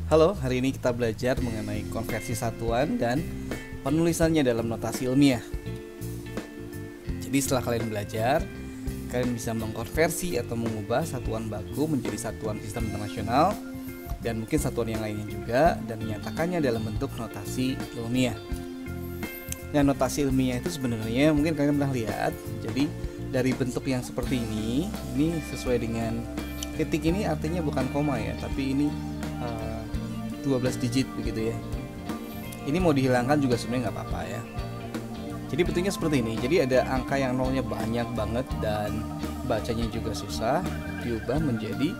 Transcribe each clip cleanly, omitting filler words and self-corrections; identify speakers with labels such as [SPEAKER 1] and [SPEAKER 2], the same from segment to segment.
[SPEAKER 1] Halo, hari ini kita belajar mengenai konversi satuan dan penulisannya dalam notasi ilmiah. Jadi setelah kalian belajar, kalian bisa mengkonversi atau mengubah satuan baku menjadi satuan sistem internasional dan mungkin satuan yang lainnya juga, dan menyatakannya dalam bentuk notasi ilmiah. Nah, notasi ilmiah itu sebenarnya mungkin kalian pernah lihat. Jadi dari bentuk yang seperti ini sesuai dengan titik ini artinya bukan koma ya, tapi ini 12 digit begitu ya. Ini mau dihilangkan juga sebenarnya nggak apa-apa ya. Jadi bentuknya seperti ini. Jadi ada angka yang nolnya banyak banget dan bacanya juga susah, diubah menjadi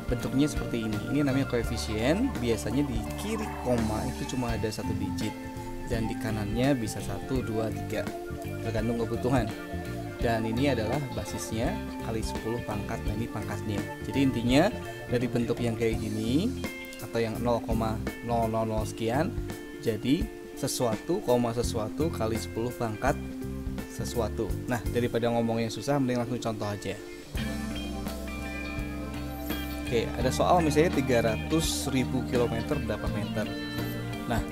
[SPEAKER 1] bentuknya seperti ini. Ini namanya koefisien. Biasanya di kiri koma itu cuma ada satu digit dan di kanannya bisa 1, 2, 3 tergantung kebutuhan. Dan ini adalah basisnya kali 10 pangkat. Nah, ini pangkatnya. Jadi intinya dari bentuk yang kayak gini atau yang 0,000 sekian, jadi sesuatu, sesuatu kali 10 pangkat sesuatu. Nah, daripada ngomongnya susah, mending langsung contoh aja. Oke, ada soal misalnya 300.000 km berapa meter. Nah,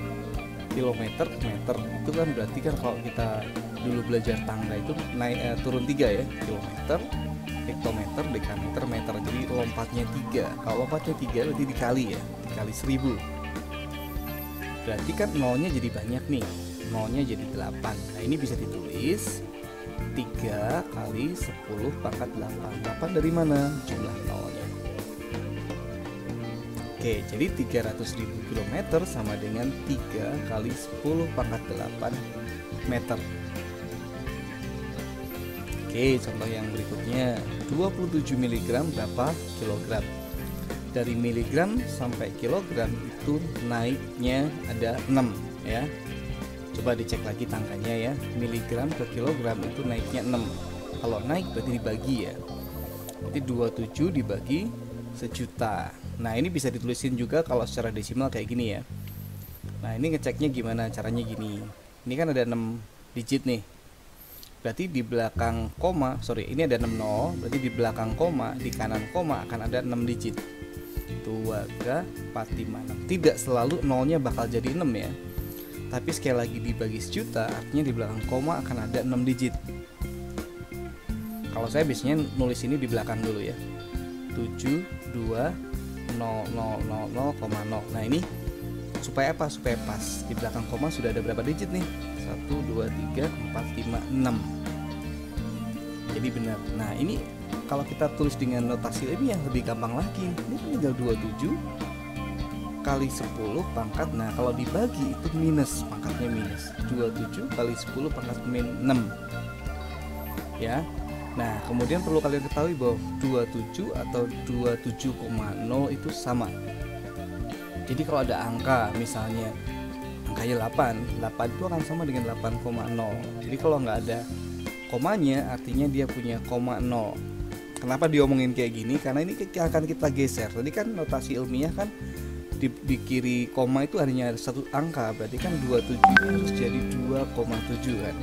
[SPEAKER 1] kilometer ke meter itu kan berarti kan kalau kita dulu belajar tangga itu naik turun 3 ya, kilometer, hektometer, dekameter, meter. Jadi lompatnya 3. Kalau lompatnya 3 berarti dikali ya, dikali 1000. Berarti kan nolnya jadi banyak nih, nolnya jadi 8. Nah, ini bisa ditulis 3 kali 10 pangkat 8. 8 dari mana? Jumlah nolnya. Oke, jadi 300.000 km sama dengan 3 kali 10 pangkat 8 meter. Oke, contoh yang berikutnya, 27 mg berapa kilogram. Dari miligram sampai kilogram itu naiknya ada 6 ya. Coba dicek lagi tangkanya ya. Miligram ke kilogram itu naiknya 6. Kalau naik berarti dibagi ya. Berarti 27 dibagi sejuta. Nah, ini bisa ditulisin juga kalau secara desimal kayak gini ya. Nah, ini ngeceknya gimana? Caranya gini. Ini kan ada 6 digit nih. Berarti di belakang koma, ini ada 6 nol, berarti di belakang koma, di kanan koma akan ada 6 digit. 2, 3, 4, 5, 6. Tidak selalu nolnya bakal jadi 6 ya. Tapi sekali lagi dibagi sejuta, artinya di belakang koma akan ada 6 digit. Kalau saya biasanya nulis ini di belakang dulu ya. 7, 2, 0, 0, 0, 0,0. Nah, ini supaya apa? Supaya pas. Di belakang koma sudah ada berapa digit nih? 1, 2, 3, 4, 5, 6. Jadi benar. Nah, ini kalau kita tulis dengan notasi ini yang lebih gampang lagi. Ini kan tinggal 27 kali 10 pangkat. Nah, kalau dibagi itu minus, pangkatnya minus. 27 kali 10 pangkat min 6. Ya. Nah, kemudian perlu kalian ketahui bahwa 27 atau 27,0 itu sama. Jadi kalau ada angka misalnya angkanya 8 itu akan sama dengan 8,0. Jadi kalau nggak ada komanya artinya dia punya koma 0. Kenapa diomongin kayak gini? Karena ini akan kita geser. Tadi kan notasi ilmiah kan di kiri koma itu hanya ada satu angka, berarti kan 27 harus jadi 2,7 kan.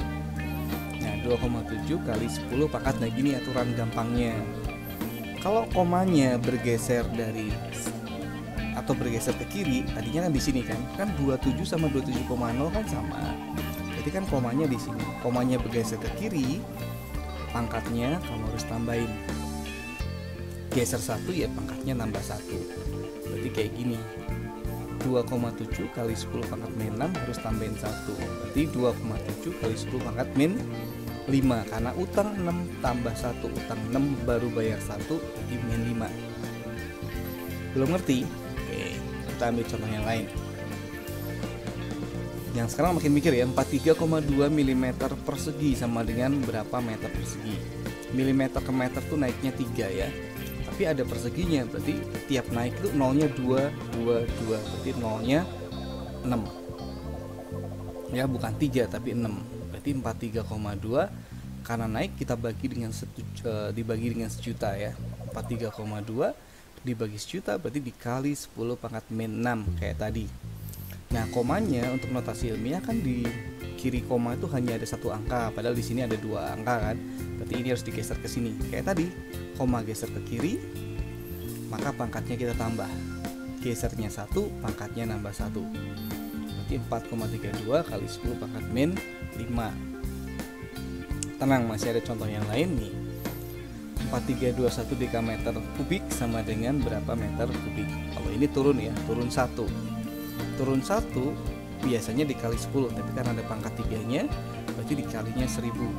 [SPEAKER 1] Nah, 2,7 kali 10 pangkat. Nah, gini aturan gampangnya. Kalau komanya bergeser atau bergeser ke kiri, tadinya kan di sini kan 27 sama 27,0 kan sama. Berarti kan komanya di sini. Komanya bergeser ke kiri, pangkatnya kamu harus tambahin. Geser 1 ya pangkatnya nambah 1. Berarti kayak gini. 2,7 kali 10 pangkat min 6 harus tambahin 1. Berarti 2,7 kali 10 pangkat min 5. Karena utang 6 tambah 1, utang 6 baru bayar 1, jadi min 5. Belum ngerti? Oke, kita ambil contoh yang lain. Yang sekarang makin mikir ya. 43,2 mm persegi sama dengan berapa meter persegi. Milimeter ke meter tuh naiknya 3 ya. Tapi ada perseginya, berarti tiap naik itu nolnya 2, 2, 2. Berarti nolnya 6. Ya, bukan 3 tapi 6. Berarti 43,2 karena naik kita dibagi dengan sejuta ya. 43,2 dibagi sejuta berarti dikali 10 pangkat min 6 kayak tadi. Nah, komanya untuk notasi ilmiah kan di kiri koma itu hanya ada satu angka, padahal di sini ada 2 angka kan. Berarti ini harus digeser ke sini. Kayak tadi, koma geser ke kiri, maka pangkatnya kita tambah. gesernya 1, pangkatnya nambah 1. Berarti 4,32 kali 10 pangkat min 5. Tenang, masih ada contoh yang lain nih. 4321 dekameter kubik sama dengan berapa meter kubik? Kalau ini turun ya, turun 1. Turun 1 biasanya dikali 10, tapi karena ada pangkat 3-nya, berarti dikalinya 1000.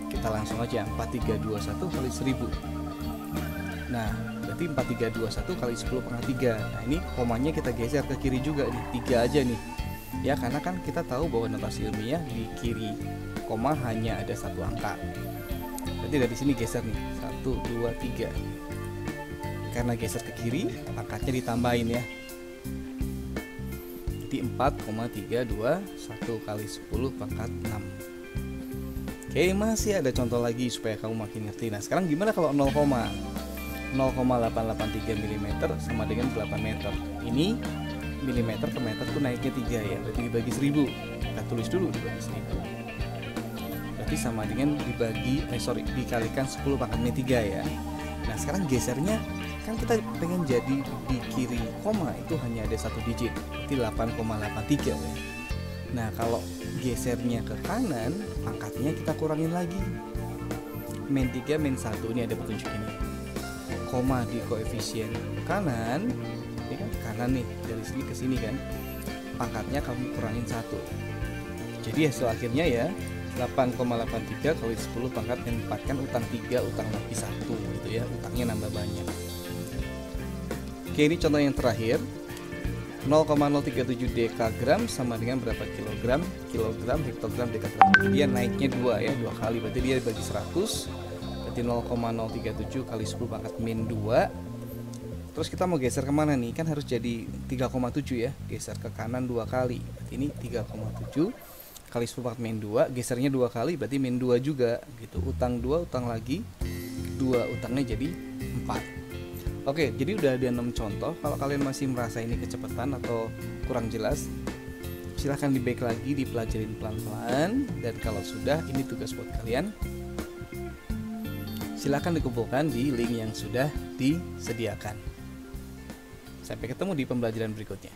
[SPEAKER 1] Kita langsung aja, 4321 kali 1000. Nah, berarti 4321 kali 10 pangkat 3. Nah, ini komanya kita geser ke kiri juga nih, 3 aja nih. Ya, karena kan kita tahu bahwa notasi ilmiah di kiri koma hanya ada satu angka. Berarti dari sini geser nih, 1, 2, 3. Karena geser ke kiri, pangkatnya ditambahin ya. Jadi 4,321 kali 10 pangkat 6. Oke, masih ada contoh lagi supaya kamu makin ngerti. Nah, sekarang gimana kalau 0,0883 mm sama dengan 8 meter. Ini milimeter ke meter tuh naiknya 3 ya, berarti dibagi 1000. Kita tulis dulu dibagi 1000. Berarti sama dengan dikalikan 10 pangkat min 3 ya. Nah, sekarang gesernya kan kita pengen jadi di kiri koma itu hanya ada satu digit, berarti 8,83 ya. Nah, kalau gesernya ke kanan, pangkatnya kita kurangin lagi. Min 3 min 1 ini ada petunjuk ini. Koma di koefisien kanan, ini kan kanan nih, dari sini ke sini kan, pangkatnya kamu kurangin 1. Jadi hasil akhirnya ya 8,83 kali 10 pangkat min 4, kan utang 3, utang lagi 1 gitu ya, utangnya nambah banyak. Oke, ini contoh yang terakhir. 0,037 dekagram sama dengan berapa kilogram? Kilogram, hektogram, dekagram. Dia naiknya 2 ya, 2 kali, berarti dia bagi 100. Berarti 0,037 kali 10 pangkat min 2. Terus kita mau geser kemana nih? Kan harus jadi 3,7 ya. Geser ke kanan 2 kali. Berarti ini 3,7 kali 10 pangkat min 2. Gesernya 2 kali, berarti min 2 juga gitu. Utang 2, utang lagi 2, utangnya jadi 4. Oke, jadi udah ada 6 contoh. Kalau kalian masih merasa ini kecepatan atau kurang jelas, silahkan di back lagi, dipelajarin pelan-pelan. Dan kalau sudah, ini tugas buat kalian. Silahkan dikumpulkan di link yang sudah disediakan. Sampai ketemu di pembelajaran berikutnya.